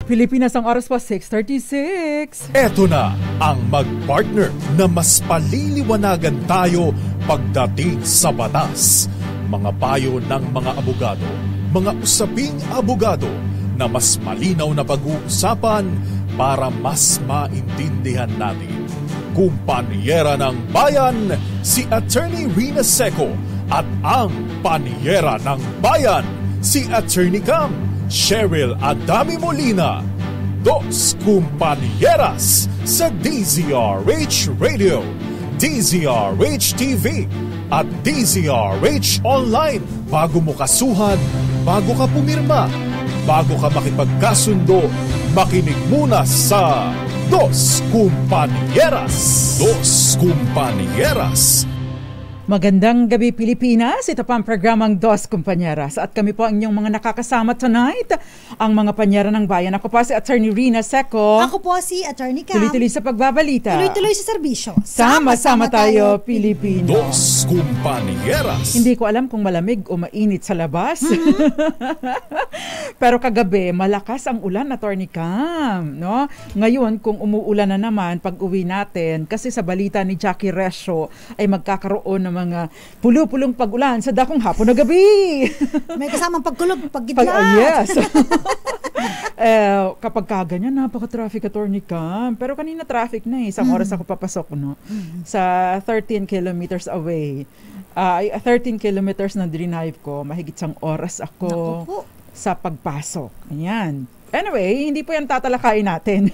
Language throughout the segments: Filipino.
Pilipinas, ang oras pa 6:36. Eto na ang mag-partner na mas paliliwanagan tayo pagdating sa batas. Mga payo ng mga abogado, mga usaping abogado na mas malinaw na pag-uusapan para mas maintindihan natin. Kumpanyera ng Bayan, si Attorney Rina Seco at ang Panyera ng Bayan, si Attorney Cam Cheryl Adami Molina. Dos Kumpanieras sa DZRH Radio, DZRH TV at DZRH Online. Bago mo kasuhan, bago ka pumirma, bago ka makipagkasundo, makinig muna sa Dos Kumpanieras. Dos Kumpanieras. Magandang gabi, Pilipinas. Ito pa ang programang Dos Kumpanieras. At kami po ang inyong mga nakakasama tonight, ang mga panyera ng bayan. Ako po si Attorney Rina Seco. Ako po si Attorney Cam. Tuloy-tuloy sa pagbabalita. Tuloy-tuloy sa serbisyo. Sama-sama tayo, Pilipino. Dos Kumpanieras. Hindi ko alam kung malamig o mainit sa labas. Pero kagabi, malakas ang ulan, Attorney Cam. No? Ngayon, kung umuulan na naman, pag-uwi natin, kasi sa balita ni Jackie Resho, ay magkakaroon ng mga pulo-pulong pag-ulan sa dakong hapon na gabi. May kasamang pagkulog, paggidlat. Yes. Kapag kaganyan, napaka-traffic, Attorney Cam. Pero kanina traffic na eh. Isang oras ako papasok, no? Sa 13 kilometers away. 13 kilometers na drive ko. Mahigit isang oras ako sa pagpasok. Ayan. Anyway, hindi po yan tatalakayin natin.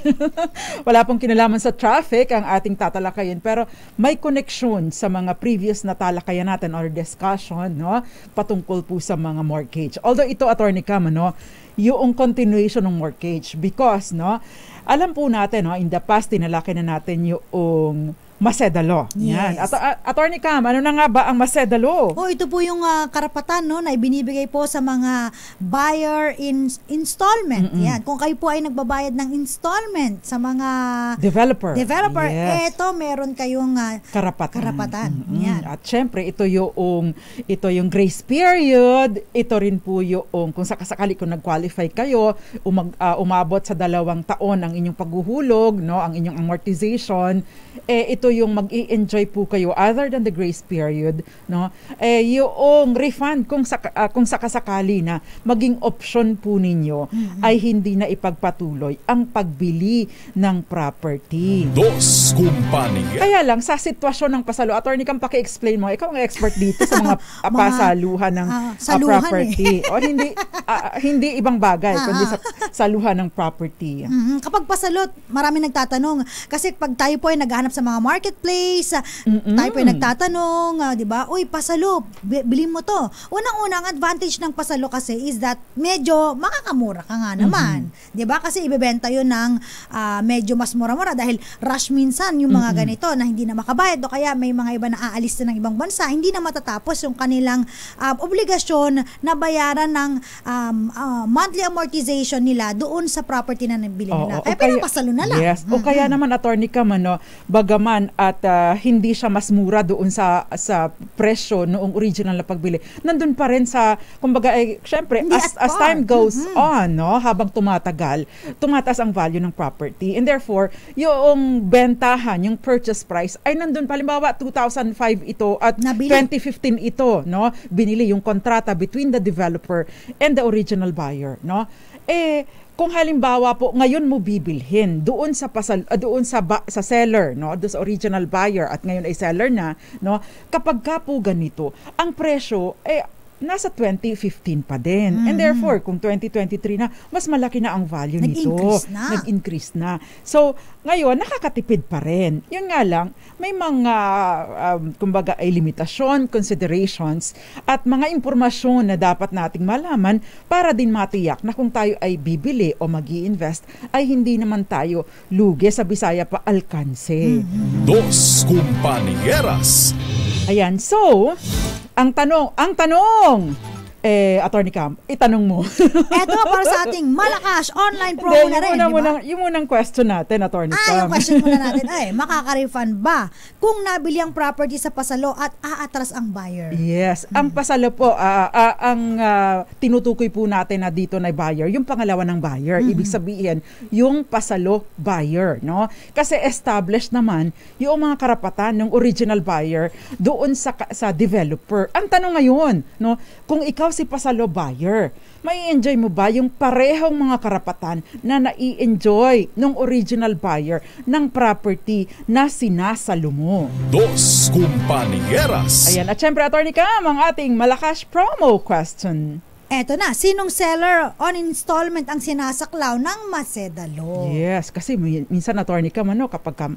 Wala pong kinalaman sa traffic ang ating tatalakayin, pero may connection sa mga previous na talakayan natin or discussion, no? Patungkol po sa mga mortgage. Although ito, Attorney Cam, no, yung continuation ng mortgage because, no, alam po natin, no, in the past, tinalaki na natin yung Maseda Law. Yan. Yes. Attorney Cam, ano na nga ba ang Maseda Law? Ito po yung karapatan, no, na ibinibigay po sa mga buyer installment. Yan. Kung kayo po ay nagbabayad ng installment sa mga developer, yes. Ito meron kayong karapatan. Yan. At syempre, ito yung grace period, ito rin po yung kung sakasakali kung nag-qualify kayo, umabot sa 2 taon ang inyong paghuhulog, no, ang inyong amortization, ito yung mag-i-enjoy po kayo other than the grace period, no? Yung refund kung sakasakali na maging option po ninyo ay hindi na ipagpatuloy ang pagbili ng property. Dos Kumpanieras. Kaya lang sa sitwasyon ng pasalo, Attorney Cam, paki-explain mo, ikaw ang expert dito sa mga pasaluhan ng property. O hindi ibang bagay kundi sa saluhan ng property. Kapag pasalot, marami nagtatanong kasi pag tayo po ay naghahanap sa mga marketplace, tayo po ay nagtatanong, di ba? Uy, pasalo, bilhin mo to. Unang-unang advantage ng pasalo kasi is that medyo makakamura ka nga naman. Di ba? Kasi ibebenta yun ng medyo mas mura-mura dahil rush minsan yung mga ganito na hindi na makabayad o kaya may mga iba na aalis na ng ibang bansa, hindi na matatapos yung kanilang obligasyon na bayaran ng monthly amortization nila doon sa property na nabili nila. Kaya pinapasalo na lang. Yes. O kaya naman, Attorney Cam, bagaman at hindi siya mas mura doon sa presyo noong original na pagbili, nandun pa rin sa, kumbaga, syempre, as time goes on, no, habang tumatagal, tumataas ang value ng property. And therefore, yung bentahan, yung purchase price, ay nandun pa. Halimbawa, 2005 ito at nabili. 2015 ito, no, binili yung kontrata between the developer and the original buyer, no. Kung halimbawa po ngayon mo bibilhin doon sa seller, no, doon sa original buyer at ngayon ay seller na, no, kapag ka po ganito ang presyo nasa 2015 pa din. And therefore, kung 2023 na, mas malaki na ang value nito. Nag-increase na. So, ngayon, nakakatipid pa rin. Yun nga lang, may mga, kumbaga, ay limitasyon, considerations, at mga impormasyon na dapat nating malaman para din matiyak na kung tayo ay bibili o mag-i-invest, ay hindi naman tayo lugi, sa Bisaya pa, alkanse. Dos Kumpanieras. Ayan, so, ang tanong, Attorney Cam, itanong mo. Eto para sa ating malakas online promo na rin, di ba? Yung munang question natin, Attorney Cam. Yung question muna natin ay, makaka-refund ba kung nabili ang property sa pasalo at aatras ang buyer? Yes. Ang pasalo po, ang tinutukoy po natin na dito na buyer, yung pangalawa ng buyer. Ibig sabihin, yung pasalo buyer, no? Kasi established naman yung mga karapatan ng original buyer doon sa developer. Ang tanong ngayon, no, kung ikaw si pasalo buyer, may enjoy mo ba yung parehong mga karapatan na nai-enjoy ng original buyer ng property na sinasalo mo? Dos Compañeras. Ayan, at syempre, Attorney Cam, ang ating malakas promo question. Eto na, sinong seller on installment ang sinasaklaw ng Macedalo? Yes, kasi minsan, Attorney Cam, kapag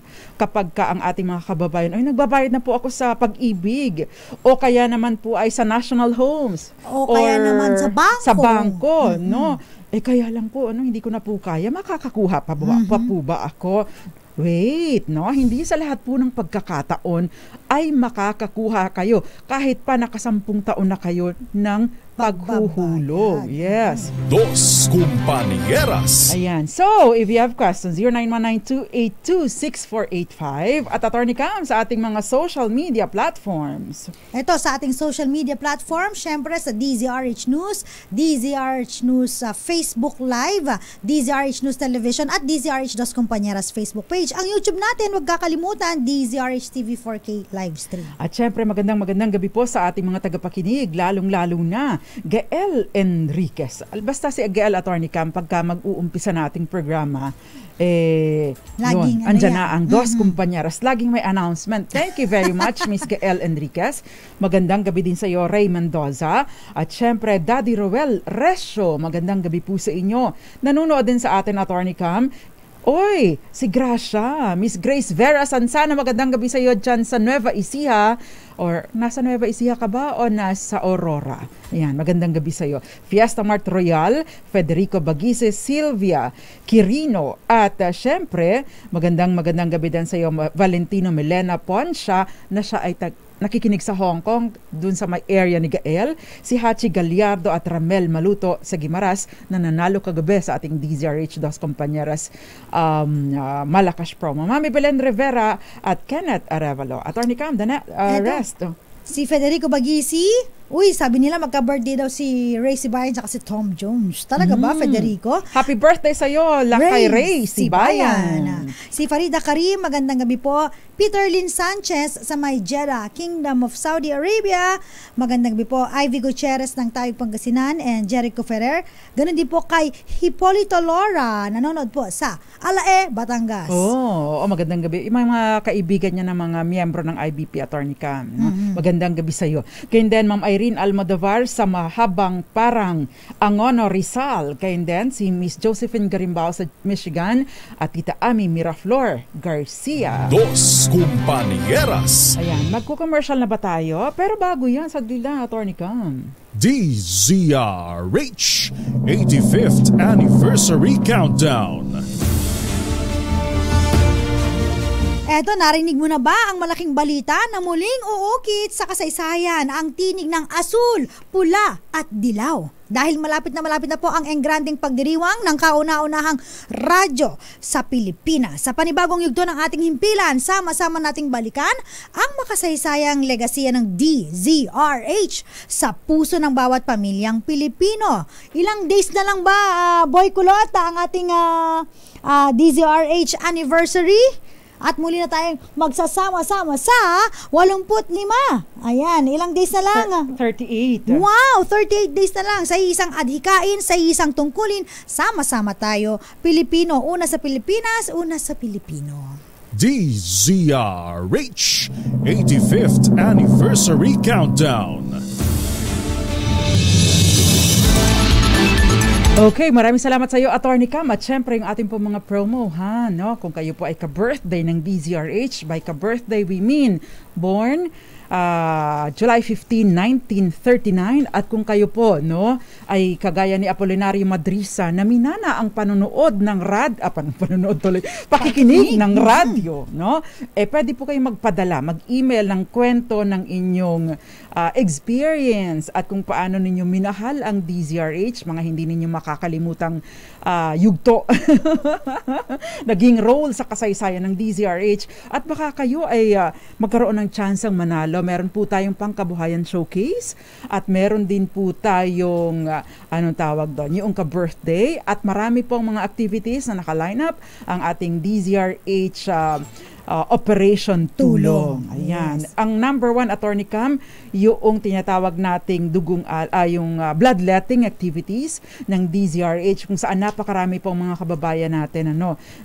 ka ang ating mga kababayan, ay nagbabayad na po ako sa Pag-ibig, o kaya naman po ay sa National Homes, o kaya naman sa bangko. Sa bangko, no? Kaya lang po, hindi ko na po kaya, makakakuha pa po ba ako? Wait, no? Hindi sa lahat po ng pagkakataon ay makakakuha kayo kahit pa nakasampung taon na kayo ng paghuhulog. Yes. Dos Compañeras. Ayan. So, if you have questions, 0919-282-6485 at Attorney Cam sa ating mga social media platforms. Ito, sa ating social media platform, syempre sa DZRH News, DZRH News Facebook Live, DZRH News Television at DZRH Dos Compañeras Facebook page. Ang YouTube natin, huwag kakalimutan, DZRH TV 4K live stream. At syempre, magandang gabi po sa ating mga tagapakinig, lalong-lalo na Gael Enriquez. Basta si Gael, Attorney Cam, pagka mag-uumpisa nating programa, laging andyan na ang Dos Compañeras. Laging may announcement. Thank you very much, Miss Gael Enriquez. Magandang gabi din sa iyo, Ray Mendoza. At syempre, Daddy Roel Resio. Magandang gabi po sa inyo. Nanonood din sa atin, Attorney Cam. Oy, si Gracia, Miss Grace Vera Sansana, magandang gabi sa iyo dyan sa Nueva Ecija. Or nasa Nueva Ecija ka ba o nasa Aurora? Ayan, magandang gabi sa iyo. Fiesta Mart Royal, Federico Bagise, Silvia Quirino. At syempre, magandang gabi din sa iyo, Valentino Milena Poncia, na siya ay nakikinig sa Hong Kong, dun sa may area ni Gael, si Hachi Gallardo at Ramel Maluto sa Guimaras na nanalo kagabi sa ating DZRH Dos Compañeras malakas promo. Mami Belen Rivera at Kenneth Arevalo. Attorney Cam, the rest. Si Federico Bagisi, sabi nila magka-birthday daw si Ray Sibayan at si Tom Jones. Talaga ba, Federico? Happy birthday sa'yo, kay Ray Sibayan. Si Farida Karim, magandang gabi po. Peter Lynn Sanchez sa may Jeddah, Kingdom of Saudi Arabia. Magandang gabi po. Ivy Gutierrez ng Tayog Pangasinan and Jericho Ferrer. Ganun din po kay Hipolito Lora, nanonood po sa Alae, Batangas. Magandang gabi. Yung mga kaibigan niya ng mga miyembro ng IBP, Attorney Cam. No? Magandang gabi sa'yo. Kayo din, Ma'am Irene Almodovar sa Mahabang Parang, Angono, Rizal. Kayo din, si Miss Josephine Garimbao sa Michigan at Tita Ami Miraflor Garcia. Dos Compañeras. Ayan, magko-commercial na ba tayo? Pero bago yan, saglit lang, Attorney Cam. DZRH 85th Anniversary Countdown. Eto, narinig mo na ba ang malaking balita na muling uukit sa kasaysayan ang tinig ng asul, pula at dilaw? Dahil malapit na po ang engranding pagdiriwang ng kauna-unahang radyo sa Pilipinas. Sa panibagong yugto ng ating himpilan, sama-sama nating balikan ang makasaysayang legasiya ng DZRH sa puso ng bawat pamilyang Pilipino. Ilang days na lang ba, Boy Kulot, ang ating DZRH anniversary? At muli na tayong magsasama-sama sa 85. Ayan, ilang days na lang? 38. Wow, 38 days na lang. Sa isang adhikain, sa isang tungkulin, sama-sama tayo. Pilipino, una sa Pilipinas, una sa Pilipino. DZRH 85th Anniversary Countdown. Okay, maraming salamat sa iyo, Attorney Cam. At syempre, yung ating po mga promo, no? Kung kayo po ay ka-birthday ng DZRH, by ka-birthday we mean born July 15, 1939, at kung kayo po no ay kagaya ni Apolinario Madrisa na minana ang panunood ng pakikinig ng radyo, no? Pwede po kayo magpadala, mag-email ng kwento ng inyong experience at kung paano ninyo minahal ang DZRH, mga hindi ninyo makakalimutang yugto naging role sa kasaysayan ng DZRH, at baka kayo ay magkaroon ng tsansang manalo. Meron po tayong pangkabuhayan showcase at meron din po tayong anong tawag doon, yung ka-birthday, at marami pong mga activities na naka-line up ang ating DZRH Operation Tulong. Ayan. Yes. Ang number 1, Attorney Cam, yung tinatawag nating yung bloodletting activities ng DZRH, kung saan napakarami pong mga kababayan natin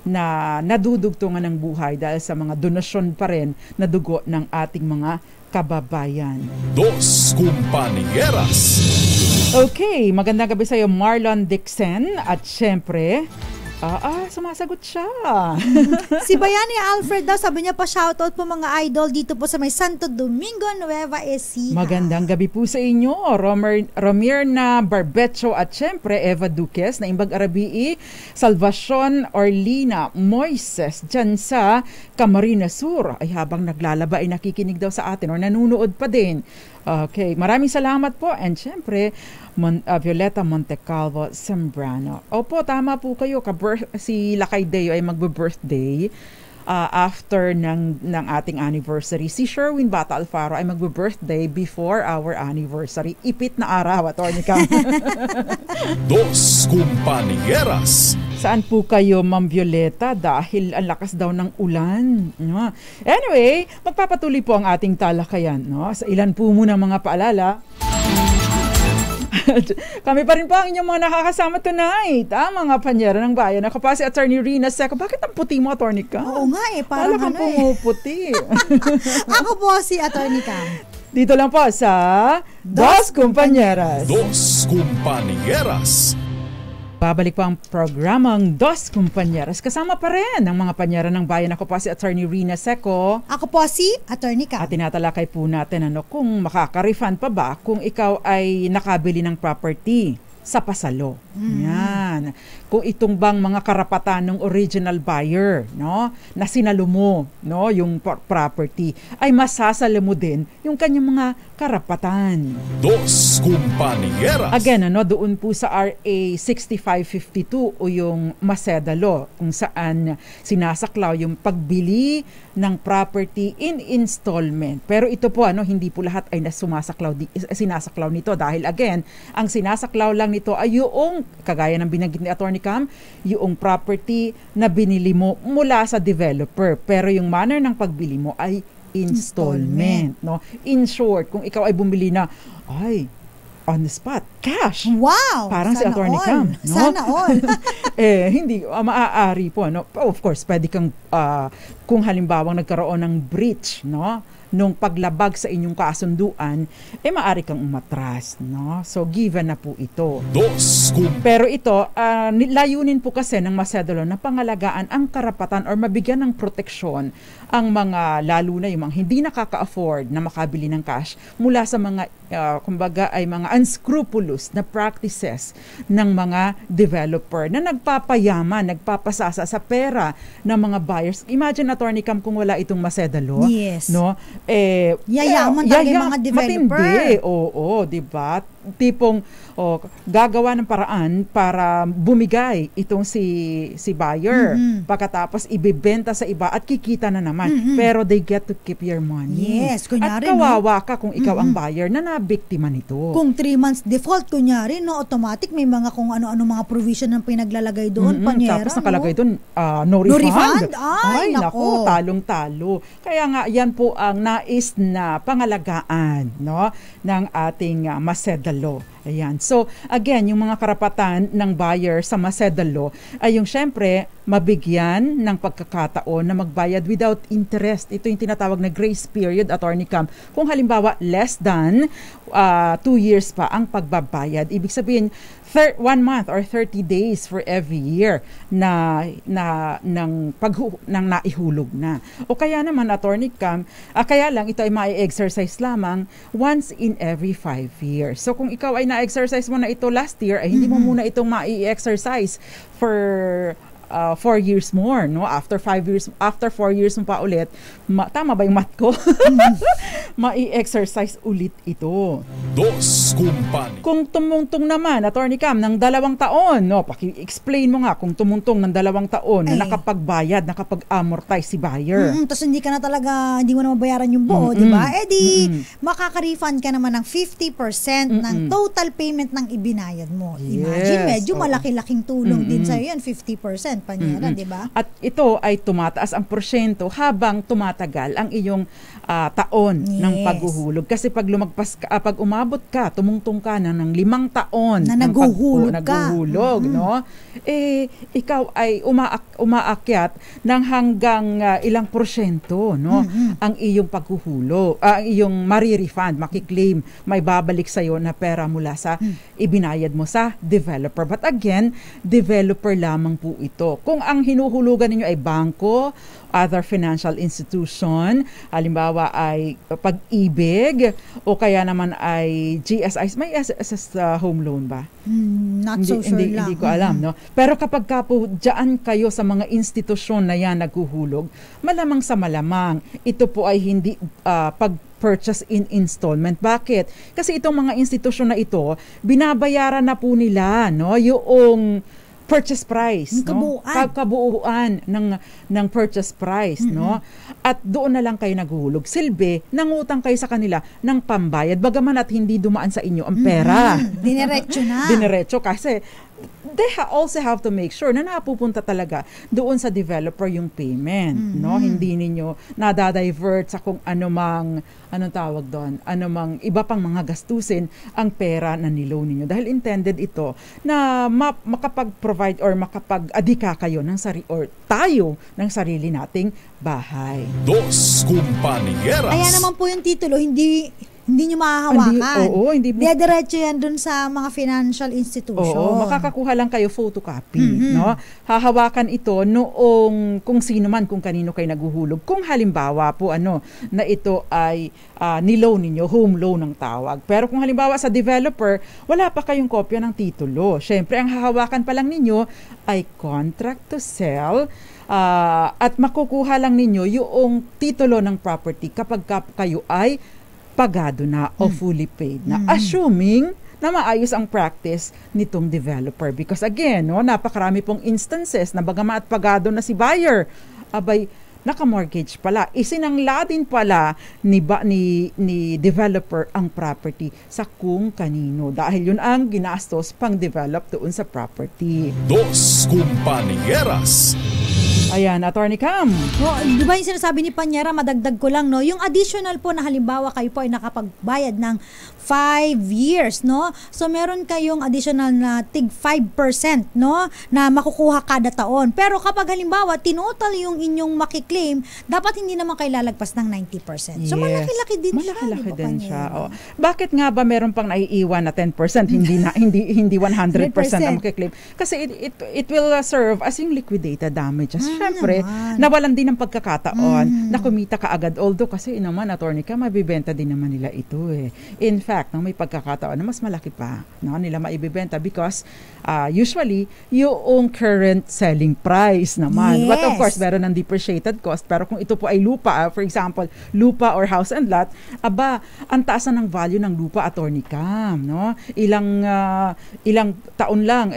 na nadudugtungan ng buhay dahil sa mga donasyon pa rin na dugo ng ating mga kababayan. Dos Compañeras. Okay, magandang gabi sa iyo, Marlon Dixon, at syempre sumasagot siya. Si Bayani Alfred daw, sabi niya pa shoutout po mga idol dito po sa may Santo Domingo, Nueva Ecija. Magandang gabi po sa inyo, Romirna Barbecho, at syempre Eva Duques na Imbag Arabii, Salvacion Orlina Moises dyan sa Camarines Sur. Ay, habang naglalaba ay nakikinig daw sa atin or nanunood pa din. Okay, maraming salamat po, and syempre Violeta Montecalvo Sembrano. Opo, tama po kayo, si Lakay Deo ay magbe-birthday after ng ating anniversary. Si Sherwin Bata Alfaro ay magbe-birthday before our anniversary. Ipit na araw, Atty. Cam. Dos Compañeras. Saan po kayo, Ma'am Violeta? Dahil ang lakas daw ng ulan. No? Anyway, magpapatuloy po ang ating talakayan. No? Sa ilan po muna mga paalala. Kami pa rin po ang inyong mga nakakasama tonight, mga panyera ng bayan. Ako pa si Attorney Rina Seco. Bakit ang puti mo, Attorney Cam? Oo nga parang kang pumuputi. Ako po si Attorney Cam. Dito lang po sa Dos Compañeras. Dos Compañeras. Babalik po ang programang Dos Compañeras. Kasama pa rin ang mga panyera ng bayan. Ako pa si Attorney Rina Seco. Ako po si Attorney Cam. At tinatalakay po natin kung makaka-refund pa ba kung ikaw ay nakabili ng property sa pasalo. Yan. Kung itong bang mga karapatan ng original buyer, na sinalo mo, yung property, ay masasalo mo din yung kanyang mga karapatan. Dos Compañeras. Again, doon po sa RA 6552 o yung Maceda Law, kung saan sinasaklaw yung pagbili ng property in installment. Pero ito po, hindi po lahat ay sinasaklaw nito dahil again, ang sinasaklaw lang nito ay yung, kagaya ng binanggit ni Attorney Cam, yung property na binili mo mula sa developer. Pero yung manner ng pagbili mo ay installment. In short, kung ikaw ay bumili na, on the spot, cash. Wow! Parang si Attorney Cam. Sana all. Hindi, maaari po. Of course, pwede kang, kung halimbawang nagkaroon ng breach, nung paglabag sa inyong kasunduan, maaari kang umatras. So, given na po ito. Pero ito, layunin po kasi ng Maceda Law na pangalagaan ang karapatan or mabigyan ng proteksyon ang mga, lalo na yung mga hindi nakaka-afford na makabili ng cash mula sa mga, kumbaga ay mga unscrupulous na practices ng mga developer na nagpapayaman, nagpapasasa sa pera ng mga buyers. Imagine, Attorney Cam, kung wala itong Maceda Law. Yes. Yayaman talaga yung mga developer. Matindi. Oo, diba? Tipong gagawa ng paraan para bumigay itong si buyer. Pagkatapos ibebenta sa iba at kikita na naman. Pero they get to keep your money. Yes, kunyari, at kawawa ka kung ikaw ang buyer na nabiktima nito. Kung 3 months default, kunyari, automatic may mga kung ano-ano mga provision ng pinaglalagay doon, panyera. Tapos nakalagay doon, no refund. Ay, nako. Talong-talo. Kaya nga, yan po ang nais na pangalagaan ng ating Maceda Law. Ayan. So, again, yung mga karapatan ng buyer sa Macedo Law ay yung syempre, mabigyan ng pagkakataon na magbayad without interest. Ito yung tinatawag na grace period, Attorney Cam. Kung halimbawa, less than 2 years pa ang pagbabayad. Ibig sabihin, 1 month or 30 days for every year na naihulog na. O kaya naman, Attorney Cam, kaya lang ito ay ma-exercise lamang once in every 5 years. So kung ikaw ay na-exercise mo na ito last year, ay hindi mo muna itong ma-exercise for 4 years more, no? After 4 years mo pa ulit, tama ba yung math ko? Ma-exercise ulit ito. Dos Kumpanya. Kung tumungtong naman, Attorney Cam, ng 2 taon, no? Paki-explain mo nga kung tumungtong ng 2 taon na nakapagbayad, nakapag-amortize si buyer. Tapos hindi mo na mabayaran yung buo, di ba? Makaka-refund ka naman ng 50% ng total payment ng ibinayad mo. Imagine, medyo malaki-laking tulong din sa'yo yan, 50%. Panyera, di ba? At ito ay tumataas ang porsyento habang tumatagal ang iyong taon ng paghuhulog. Kasi pag pag umabot ka, tumungtong ka na ng 5 taon na naguhulog, no? Ikaw ay umaakyat ng hanggang ilang porsyento, no? Ang iyong paghuhulog, ang iyong marirefund, makiklaim, may babalik sa'yo na pera mula sa ibinayad mo sa developer. But again, developer lamang po ito. Kung ang hinuhulugan ninyo ay bangko, other financial institution, halimbawa ay Pag-ibig, o kaya naman ay GSI. May SS home loan ba? Not so sure lang. Hindi ko alam, no? Pero kapag po dyan kayo sa mga institusyon na yan naghuhulog, malamang sa malamang, ito po ay hindi purchase in installment. Bakit? Kasi itong mga institusyon na ito, binabayaran na po nila, no? Yung purchase price, no? Kabuuan ng purchase price, no? At doon na lang kayo naghuhulog. Silbi, nangutang kayo sa kanila ng pambayad, bagaman at hindi dumaan sa inyo ang pera. Dinerecho na. Dinerecho kasi they also have to make sure na napupunta talaga doon sa developer yung payment, no? Hindi ninyo nadadivert sa kung anumang iba pang mga gastusin ang pera na niloan ninyo. Dahil intended ito na makapag-provide or makapag-adika kayo ng tayo ng sarili nating bahay. Dos Kumpanieras. Kaya naman po yung titulo, hindi nyo mahahawakan. Hindi. Diretso yan dun sa mga financial institution. Oo, makakakuha lang kayo photocopy, no? Hahawakan ito noong kung sino man, kung kanino kayo naguhulog. Kung halimbawa po na ito ay niloan ninyo, home loan ang tawag. Pero kung halimbawa sa developer, wala pa kayong kopya ng titulo. Syempre, ang hahawakan pa lang ninyo ay contract to sell, at makukuha lang ninyo yung titulo ng property kapag kayo ay pagado na o fully paid na. Assuming na maayos ang practice nitong developer. Because again, no, napakarami pong instances na bagamat pagado na si buyer, abay, naka-mortgage pala. Isinangla din pala ni developer ang property sa kung kanino. Dahil yun ang ginastos pang-develop doon sa property. Dos Kumpanieras. Ayan, Attorney Cam. Di ba yung sinasabi ni Panyera, madagdag ko lang, no? Yung additional po na halimbawa kayo po ay nakapagbayad ng 5 years, no? So, meron kayong additional na tig 5%, no? Na makukuha kada taon. Pero kapag halimbawa, tinotal yung inyong makiklaim, dapat hindi naman kayo lalagpas ng 90%. So, malaki-laki din siya. Malaki-laki din siya. Bakit nga ba meron pang naiiwan na 10%, hindi 100% ang makiklaim? Kasi it will serve as yung liquidated damages. Siyempre, nawalan din ng pagkakataon na kumita ka agad. Although kasi naman, Attorney Cam, mabibenta din naman nila ito eh. In fact, may pagkakataon na mas malaki pa nila maibibenta because usually, yung current selling price naman. Yes. But of course, meron ng depreciated cost. Pero kung ito po ay lupa, for example, lupa or house and lot, ang taas na ng value ng lupa, Attorney Cam, no? Ilang taon lang,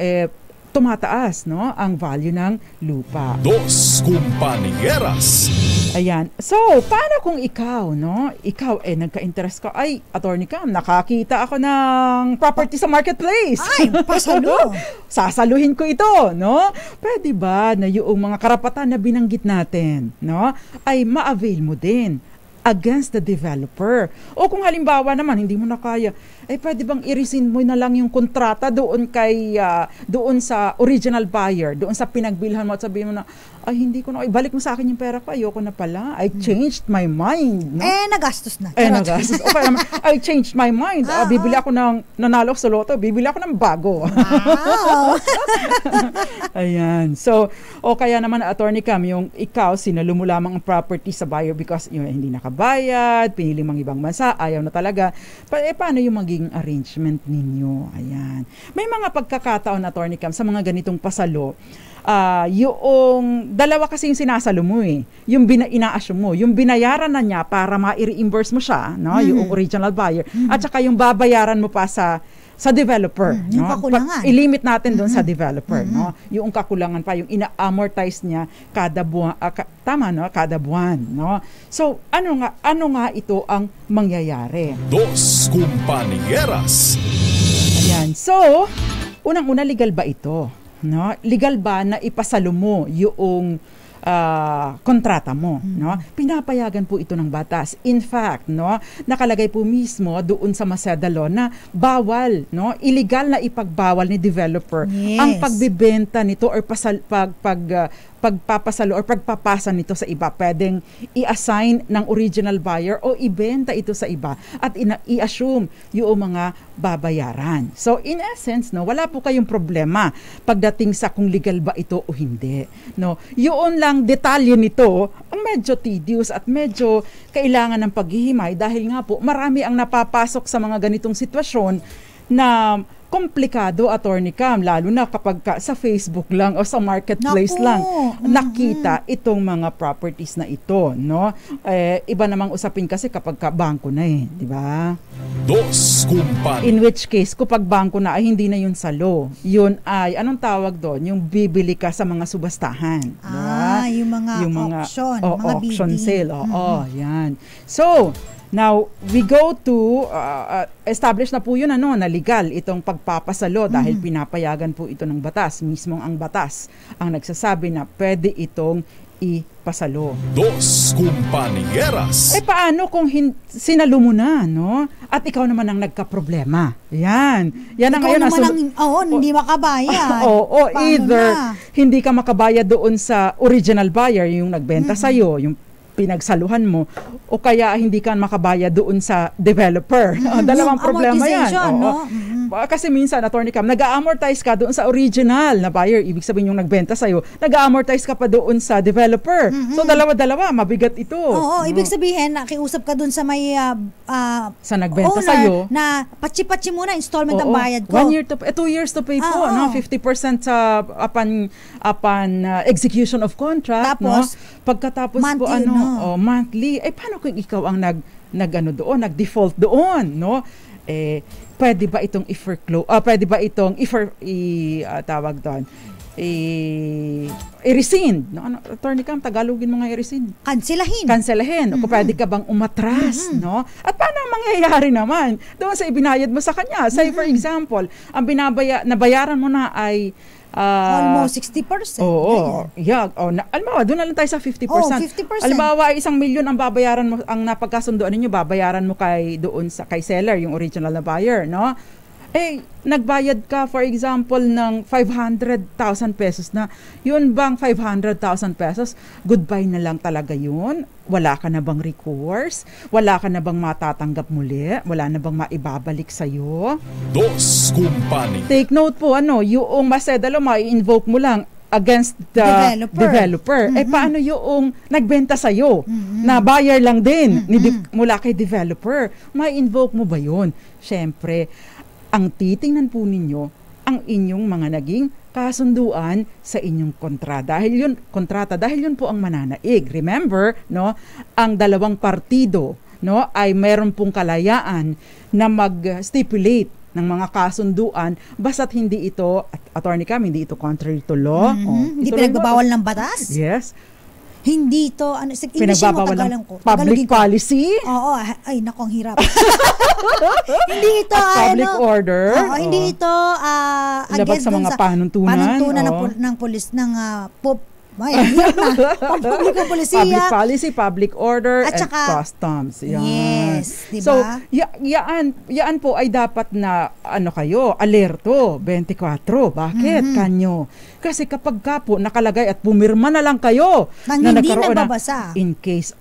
tumataas, no, ang value ng lupa. Dos Kumpanieras. Ayan. So, paano kung ikaw, no? Ikaw nagka-interest ka, ay, Attorney Cam, nakakita ako ng property sa marketplace. Ay, pasalo. Sasaluhin ko ito, no? Pwede ba na yung mga karapatan na binanggit natin, no, ay ma-avail mo din against the developer. O kung halimbawa naman hindi mo na kaya, pwede bang i-rescind mo na lang yung kontrata doon kay doon sa original buyer, doon sa pinagbilhan mo at sabihin mo na hindi ko na, ibalik mo sa akin yung pera ko, ayoko na pala. I changed my mind. No? Nagastos na. Nagastos. O kaya naman, I changed my mind. Bibili ako ng nanalo sa loto, bibili ako ng bago. Wow. Ayan. So, o kaya naman Attorney Cam, yung ikaw, sinalo mo lamang ang property sa buyer because hindi nakabayad, pinili mang ibang bansa, ayaw na talaga. Paano yung magiging arrangement ninyo? Ayan. May mga pagkakataon, Attorney Cam, sa mga ganitong pasalo, yung dalawa kasi yung sinasalo mo yung ina-assume mo, yung binayaran na niya para ma-reimburse mo siya, no? Yung original buyer, at saka yung babayaran mo pa sa developer, yung no? kakulangan. I-limit natin doon sa developer, no? Yung kakulangan pa, yung ina-amortize niya kada buwan, tama, no? Kada buwan, no? So, ano nga ito ang mangyayari? Dos Compañeras. Ayan. So, unang-una, legal ba ito? No? Legal ba na ipasalo mo yung kontrata mo, no? Pinapayagan po ito ng batas. In fact, no, nakalagay po mismo doon sa Maseda Law na bawal, no, illegal na ipagbawal ni developer ang pagbebenta nito or pagpapasalo or pagpapasa nito sa iba. Pwedeng i-assign ng original buyer o ibenta ito sa iba at i-assume yung mga babayaran. So in essence, no, wala po kayong problema pagdating sa kung legal ba ito o hindi, no. Yun lang detalye nito ang medyo tedious at medyo kailangan ng paghihimay dahil nga po marami ang napapasok sa mga ganitong sitwasyon na komplikado, Attorney Cam, lalo na kapag sa Facebook lang o sa marketplace lang nakita itong mga properties na ito, no? Iba namang usapin kasi kapag bangko na di ba? Dos Compañeras. In which case, kapag bangko na ay hindi na yun salo. Yun ay, anong tawag doon? Yung bibili ka sa mga subastahan. Diba? Yung mga auction, mga auction bidding. sale. Yan. So, now, we go to, establish na po yun, na legal itong pagpapasalo dahil pinapayagan po ito ng batas. Mismong ang batas ang nagsasabi na pwede itong ipasalo. Dos Compañeras. Paano kung sinalo mo na, no? At ikaw naman ang nagka-problema. Yan ang ngayon. Hindi makabayad. Either hindi ka makabayad doon sa original buyer, yung nagbenta sa'yo, yung pinagsaluhan mo, o kaya hindi ka makabayad doon sa developer. Dalawang problema yan. No? Kasi minsan, Attorney Cam, nag-amortize ka doon sa original na buyer. Ibig sabihin yung nagbenta sa'yo, nag-amortize ka pa doon sa developer. So, dalawa-dalawa, mabigat ito. Ibig sabihin, nakiusap ka doon sa may sa nagbenta owner sa'yo. na patsi-patsi muna, installment ang bayad ko. 1 year to 2 years to pay po, no? 50% sa upon execution of contract, tapos, no? Pagkatapos monthly, po, monthly. Paano kung ikaw ang nag-default doon, no? Pwede ba itong pwede ba itong tawag doon? I-rescind. No? Attorney Cam, Tagalogin mo nga i-rescind. Kanselahin. O pwede ka bang umatras, no? At paano ang mangyayari naman? Doon sa ibinayad mo sa kanya. Say for example, ang nabayaran mo na ay almost 60%. Alimbawa, doon na lang tayo sa 50%. 50%. Alimbawa, 1 milyon ang babayaran mo, ang napagkasunduan ninyo, babayaran mo kay seller, yung original na buyer, no? Nagbayad ka, for example, ng 500,000 pesos na. Yun bang 500,000 pesos? Goodbye na lang talaga yun? Wala ka na bang recourse? Wala ka na bang matatanggap muli? Wala na bang maibabalik sa'yo? Dos Compañeras. Take note po, yung Maseda Law, ma-invoke mo lang against the developer. Paano yung nagbenta sa'yo? Na buyer lang din mula kay developer? Ma-invoke mo ba yun? Siyempre, ang titingnan po ninyo ang inyong mga naging kasunduan sa inyong kontrata. Dahil yun po ang mananaig. Remember, no, ang dalawang partido, no, ay meron pong kalayaan na mag-stipulate ng mga kasunduan basta't hindi ito, Attorney Cam, hindi ito contrary to law. Hindi pinagbabawal ng batas? Yes. Hindi to, pinagbabawal ng public policy. Ay, naku, ang hirap. Hindi ito, public order. Hindi ito, labag sa mga panuntunan. Ng pulis, ng Pampublikong polisiya. Public policy, public order, At and saka, customs. Yan. yes, diba? So, yaan po ay dapat na, kayo, alerto, 24. Bakit? Kanyo? Kasi kapag ka po nakalagay at pumirma na lang kayo Nang na hindi nagkaroon nababasa. in case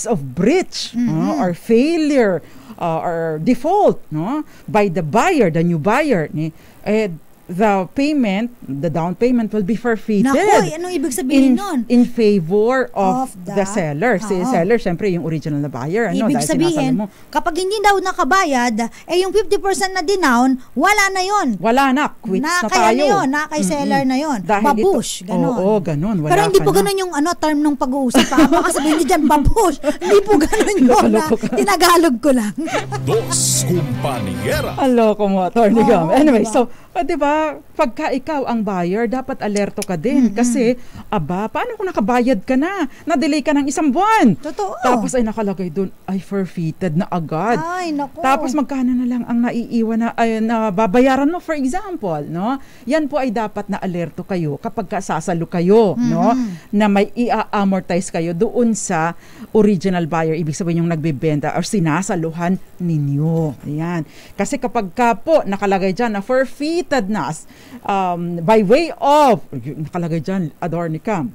of breach or failure or default by the buyer, the new buyer, the down payment will be forfeited. Naku, anong ibig sabihin nun? In favor of Of the seller. Si Oo. seller, syempre, yung original na buyer. Ibig dahil sabihin, sinasalo mo. kapag hindi daw nakabayad, yung 50% na dinown, wala na yon. Wala na, quits na Kaya tayo. na yun, na kay seller na yon. Dahil Babush, ganon. Oo, ganon. Wala Pero hindi ka po na. ganon yung term ng pag-uusap. Baka sabihin niyo dyan, babush. Hindi po ganon yun. Tinagalog ko lang. Dos Compañeras. Loko mo, Attorney Oo, Gam. Anyway, diba? so, diba, pagka ikaw ang buyer, dapat alerto ka din. Kasi, paano kung nakabayad ka na? Na-delay ka ng 1 buwan. Totoo. Tapos ay nakalagay doon, ay forfeited na agad. Ay, naku. Tapos magkano na lang ang naiiwan na babayaran mo, for example, no? Yan po ay dapat na alerto kayo kapag sasalo kayo, no? Na may i-amortize kayo doon sa original buyer. Ibig sabihin yung nagbebenta or sinasaluhan ninyo. Ayan. Kasi kapag ka po nakalagay dyan na forfeited na by way of, nakalagay dyan, Adornicam,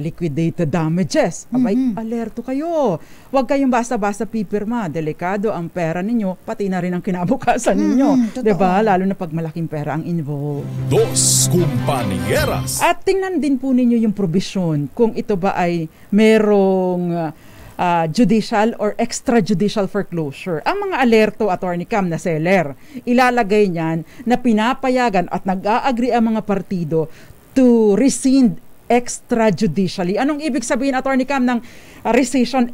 liquidated damages. Abay, alerto kayo. Huwag kayong basta-basta pipirma. Delikado ang pera ninyo, pati na rin ang kinabukasan ninyo. Totoo. Diba? Lalo na pag malaking pera ang involved. Dos Compañeras. At tingnan din po ninyo yung provision kung ito ba ay merong judicial or extrajudicial foreclosure. Ang mga alerto, Attorney Cam, na seller, ilalagay niyan na pinapayagan at nag-a-agree ang mga partido to rescind extrajudicially. Anong ibig sabihin, Attorney Cam, ng rescission,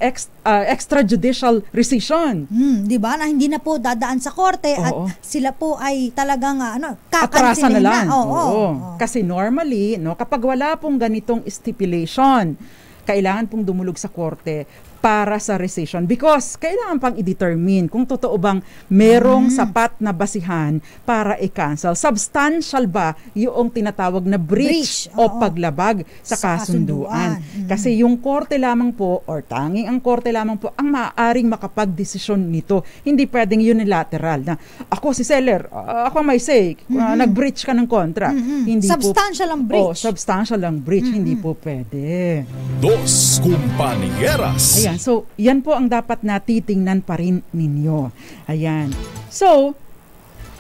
extrajudicial rescission? Di ba? Na hindi na po dadaan sa korte Oo. at sila po ay talagang Atrasan kakansilin na lang. Oo. Kasi normally, kapag wala pong ganitong stipulation, kailangan pong dumulog sa korte para sa rescission because kailangan pang i-determine kung totoo bang merong sapat na basihan para i-cancel. Substantial ba yung tinatawag na breach o oo. paglabag sa kasunduan? Kasi yung korte lamang po or tanging ang korte lamang po ang maaaring makapag-desisyon nito. Hindi pwedeng unilateral na ako si seller, ako may say, nag-breach ka ng contract. Hindi Substantial ang breach. Substantial ang breach. Hindi po pwede. Dos Compañeras. Ayan, so yan po ang dapat na titingnan pa rin ninyo. Ayan. So,